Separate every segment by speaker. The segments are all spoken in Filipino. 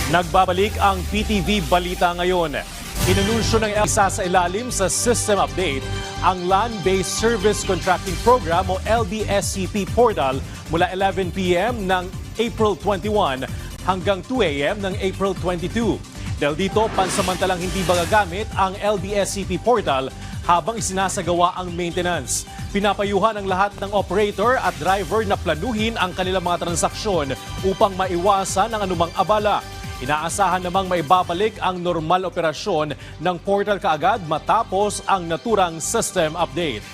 Speaker 1: Nagbabalik ang PTV Balita ngayon. Inanunsyo ng isa sa ilalim sa system update ang Land-Based Service Contracting Program o LBSCP portal mula 11 p.m. ng April 21 hanggang 2 a.m. ng April 22. Dahil dito, pansamantalang hindi magagamit ang LBSCP portal habang isinasagawa ang maintenance. Pinapayuhan ang lahat ng operator at driver na planuhin ang kanilang mga transaksyon upang maiwasan ang anumang abala. Inaasahan namang maibabalik ang normal operasyon ng portal kaagad matapos ang naturang system update.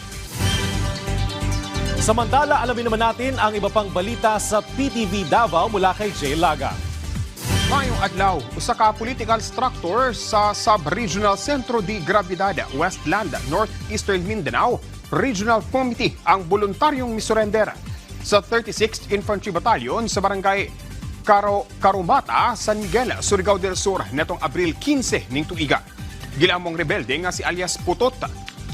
Speaker 1: Samantala, alamin naman natin ang iba pang balita sa PTV Davao mula kay Jay Laga.
Speaker 2: Mayong adlaw, usa ka political structure sa Sub-Regional Centro de Gravidad, Westland, Northeastern Mindanao, Regional Committee ang voluntaryong misurrender sa 36th Infantry Battalion sa barangay Carumata, San Miguel, Surigao del Sur netong Abril 15 ning tuiga. Gilamong rebelde nga si alias Putot,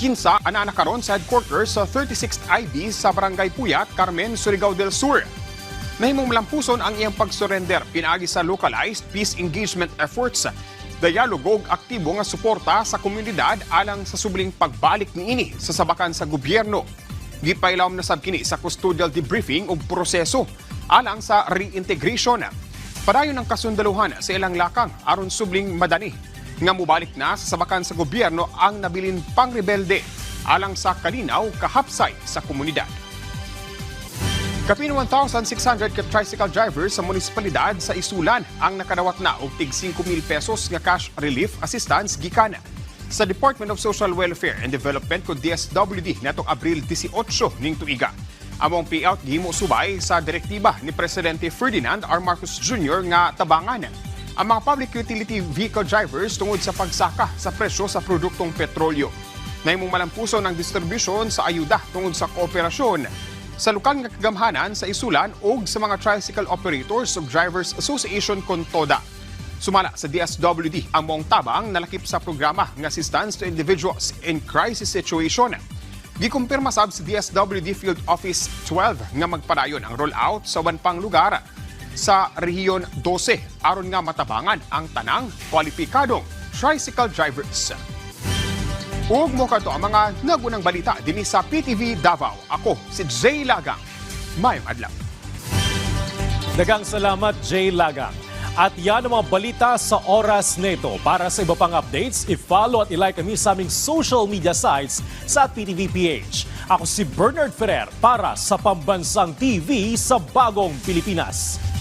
Speaker 2: kinsa ana karon sa headquarters sa 36th IB sa barangay Puyat, Carmen, Surigao del Sur. Nahimong malampuson ang iyang pag-surrender pinaagi sa localized peace engagement efforts, dialogo ug aktibo nga suporta sa komunidad alang sa subling pagbalik niini sa sabakan sa gobyerno. Gipailawom na sab kini sa custodial debriefing ug proseso alang sa reintegration. Padayon ang kasundaluhan sa ilang lakang aron subling madani nga mubalik na sa sabakan sa gobyerno ang nabilin pang rebelde alang sa kalinaw kahapsay sa komunidad. Kapin 1,600 ka tricycle drivers sa munisipalidad sa Isulan ang nakadawat na og tig 5,000 pesos nga cash relief assistance gikan sa Department of Social Welfare and Development ko DSWD netong Abril 18 ning tuiga. Among payout gihimo subay sa direktiba ni Presidente Ferdinand R. Marcos Jr. nga tabangan ang mga public utility vehicle drivers tungod sa pagsaka sa presyo sa produktong petrolyo. Nahimong malampuson ang distribusyon sa ayuda tungod sa kooperasyon sa lokal nga kagamhanan sa Isulan ug sa mga tricycle operators ug drivers association kon TODA. Sumala sa DSWD ang mong tabang nalakip sa programa ng assistance to individuals in crisis situation. Gikumpirma sab sa DSWD Field Office 12 nga magpadayon ang rollout sa uban pang lugar sa Rehiyon 12 aron nga matabangan ang tanang kwalipikadong tricycle drivers. Ug mo kadto ang mga nagunang balita dinhi sa PTV Davao. Ako si Jay Lagang. Mayong adlaw.
Speaker 1: Daghang salamat, Jay Laga. At yan ang mga balita sa oras nito. Para sa iba pang updates, i-follow at i-like kami sa aming social media sites sa PTVPH. Ako si Bernard Ferrer para sa Pambansang TV sa Bagong Pilipinas.